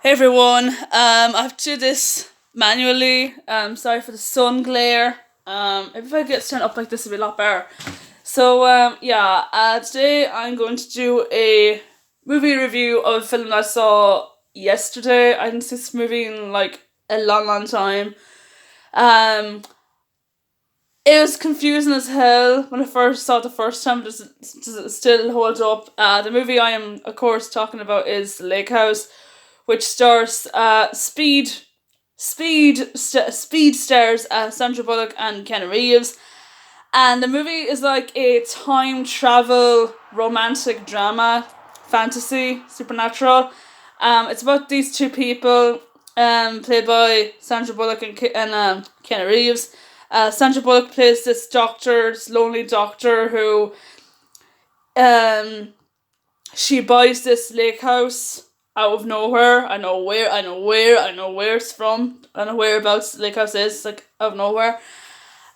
Hey everyone, I have to do this manually. Sorry for the sun glare. If I get turned up like this, it'll be a lot better. So, today I'm going to do a movie review of a film that I saw yesterday. I didn't see this movie in like a long, long time. Um, it was confusing as hell when I first saw it the first time. Does it still hold up? The movie I am, of course, talking about is Lakehouse, which stars Speed stars Sandra Bullock and Keanu Reeves. And the movie is like a time travel romantic drama, fantasy, supernatural. It's about these two people, played by Sandra Bullock and Keanu Reeves. Sandra Bullock plays this lonely doctor who, um, she buys this lake house out of nowhere. I know where it's from. I know whereabouts Lake House is, like out of nowhere.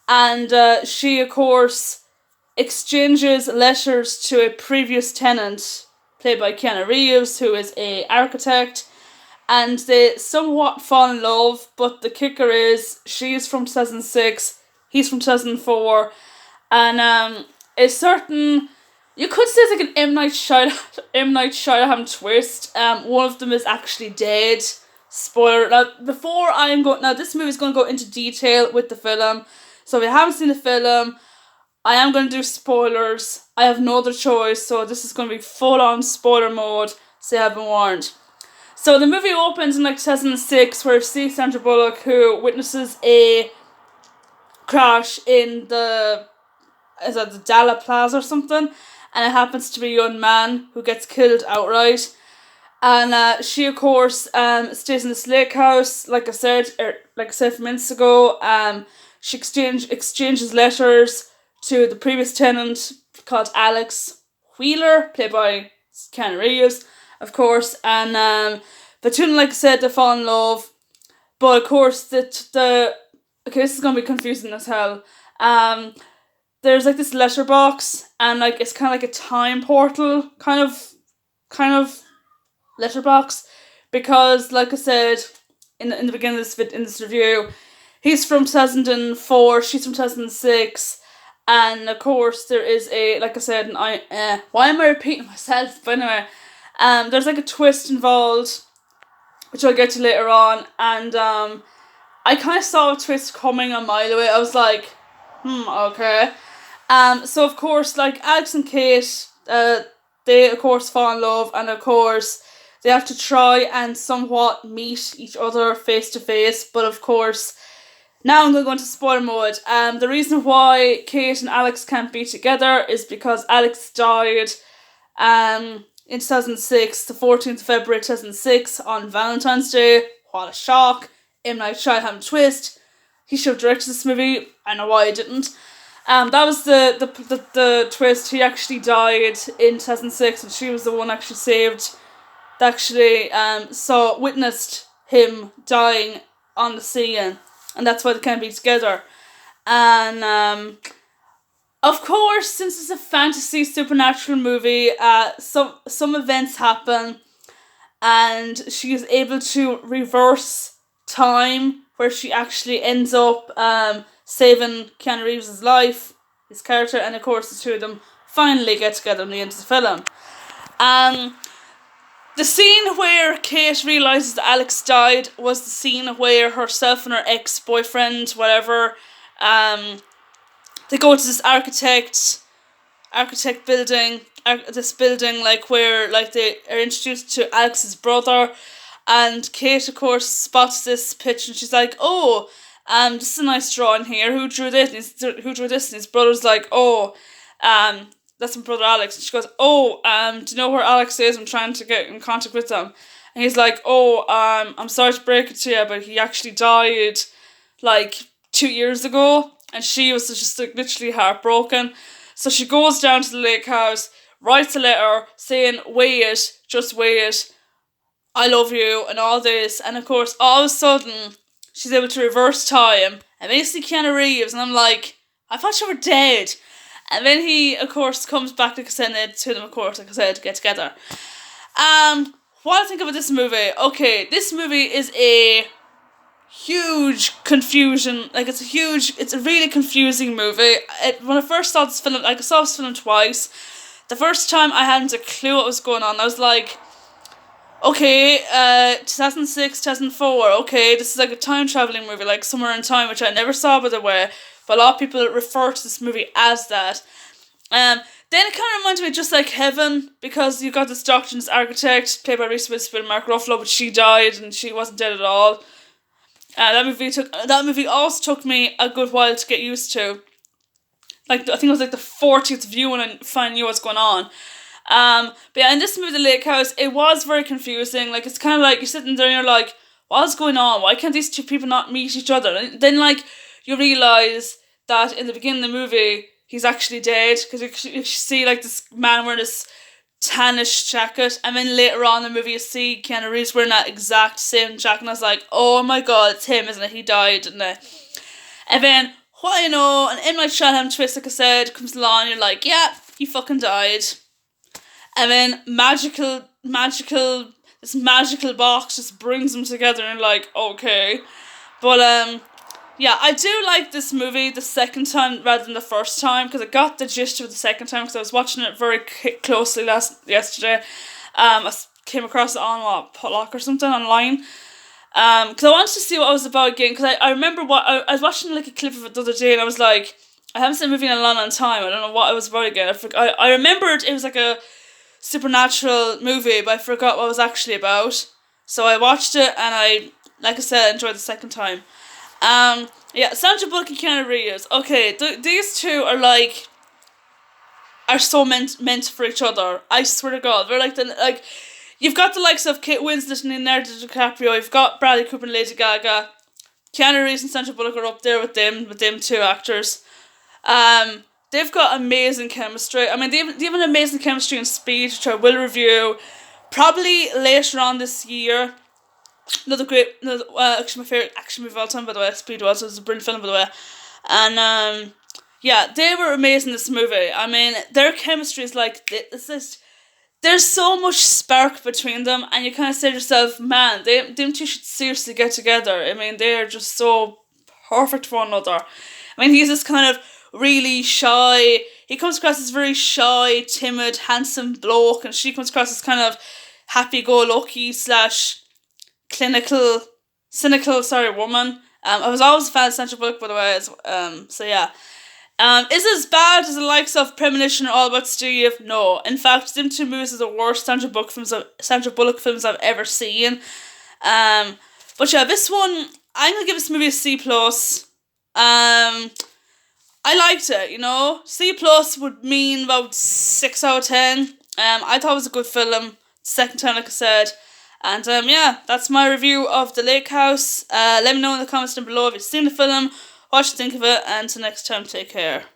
And she, of course, exchanges letters to a previous tenant, played by Keanu Reeves, who is a architect, and they somewhat fall in love. But the kicker is, she's from 2006, he's from 2004, and a certain, you could say it's like an M Night Shyamalan twist. One of them is actually dead. Spoiler. Now this movie is going to go into detail with the film. So if you haven't seen the film, I am going to do spoilers. I have no other choice, so this is going to be full on spoiler mode. So you have been warned. So the movie opens in like 2006, where we see Sandra Bullock, who witnesses a crash in the Dalla Plaza or something, and it happens to be a young man who gets killed outright. And she, of course, stays in this lake house. Like I said a few minutes ago, she exchanges letters to the previous tenant, called Alex Wheeler, played by Keanu Reeves, of course. And the two, like I said, they fall in love. But of course, okay, this is gonna be confusing as hell. There's like this letterbox, and like it's kind of like a time portal kind of letterbox, because like I said in the beginning of this review, he's from 2004, she's from 2006, and of course there is a, like I said, why am I repeating myself? But anyway, there's like a twist involved, which I'll get to later on, and I kind of saw a twist coming a mile away. I was like, okay. So of course, like Alex and Kate, they of course fall in love, and of course they have to try and somewhat meet each other face to face. But of course, now I'm going to go into spoiler mode. The reason why Kate and Alex can't be together is because Alex died in 2006, the 14th of February 2006, on Valentine's Day. What a shock. M. Night Shyamalan twist. He should have directed this movie. I know why he didn't. That was the twist. He actually died in 2006, and she was the one actually saved, witnessed him dying on the scene, and that's why they can't be together. And of course, since it's a fantasy supernatural movie, some events happen, and she is able to reverse time, where she actually ends up saving Keanu Reeves' life, his character, and of course the two of them finally get together in the end of the film. The scene where Kate realises that Alex died was the scene where herself and her ex-boyfriend, whatever, they go to this architect building, this building, like, where, like, they are introduced to Alex's brother, and Kate, of course, spots this picture, and she's like, oh, this is a nice drawing here, who drew this? And his brother's like, oh, that's my brother Alex. And she goes, oh, do you know where Alex is? I'm trying to get in contact with him. And he's like, oh, I'm sorry to break it to you, but he actually died, like, 2 years ago. And she was just, like, literally heartbroken. So she goes down to the lake house, writes a letter saying, just wait, I love you, and all this. And of course, all of a sudden, she's able to reverse time, and they see Keanu Reeves, and I'm like, I thought you were dead. And then he, of course, comes back, like I said, and the two of them, of course, like I said, get together. what I think about this movie. Okay, this movie is a huge confusion. Like, it's a really confusing movie. When I first saw this film, like, I saw this film twice. The first time I hadn't a clue what was going on. I was like, okay, 2006, 2004, okay, this is like a time traveling movie, like Somewhere in Time, which I never saw, by the way, but a lot of people refer to this movie as that. Then it kind of reminds me of Just Like Heaven, because you got this doctor and this architect, played by Reeves Witherspoon and Mark Ruffalo, but she died and she wasn't dead at all. That movie also took me a good while to get used to. Like, I think it was like the 40th view when I finally knew what's going on. But yeah, in this movie, The Lakehouse, it was very confusing. Like, it's kind of like you're sitting there and you're like, what's going on? Why can't these two people not meet each other? And then, like, you realise that in the beginning of the movie, he's actually dead, because you see, like, this man wearing this tannish jacket, and then later on in the movie you see Keanu Reeves wearing that exact same jacket, and I was like, oh my god, it's him, isn't it? He died, didn't it? And then, what I know, an M. Night Shyamalan twist, like I said, comes along, and you're like, yeah, he fucking died. And then this magical box just brings them together, and you're like, okay. But, yeah, I do like this movie the second time rather than the first time, because I got the gist of it the second time, because I was watching it very closely yesterday. I came across it on Bullock or something online, because I wanted to see what it was about again, because I remember I was watching like a clip of it the other day, and I was like, I haven't seen a movie in a long time, I don't know what it was about again. I remembered it was like a supernatural movie, but I forgot what it was actually about, so I watched it, and I, like I said, enjoyed the second time. Yeah, Sandra Bullock and Keanu Reeves. Okay, these two are so meant for each other. I swear to God, they're like you've got the likes of Kate Winslet and Leonardo DiCaprio. You've got Bradley Cooper and Lady Gaga. Keanu Reeves and Sandra Bullock are up there with them two actors. They've got amazing chemistry. I mean, they have an amazing chemistry in Speed, which I will review probably later on this year. Actually my favourite action movie of all time, by the way, Speed was. It was a brilliant film, by the way. And, yeah, they were amazing in this movie. I mean, their chemistry is like, there's so much spark between them, and you kind of say to yourself, man, them two should seriously get together. I mean, they're just so perfect for one another. I mean, he's this kind of really shy, he comes across as very shy, timid, handsome bloke, and she comes across as kind of happy-go-lucky / cynical woman. I was always a fan of Sandra Bullock, by the way, so yeah. Is it as bad as the likes of Premonition or All About Steve? No. In fact, them two movies are the worst Sandra Bullock films I've ever seen. But yeah, this one, I'm gonna give this movie a C+. I liked it, you know. C+ would mean about 6 out of 10. I thought it was a good film. Second time, like I said. And yeah, that's my review of The Lakehouse. Let me know in the comments down below if you've seen the film, what you think of it, and until next time, take care.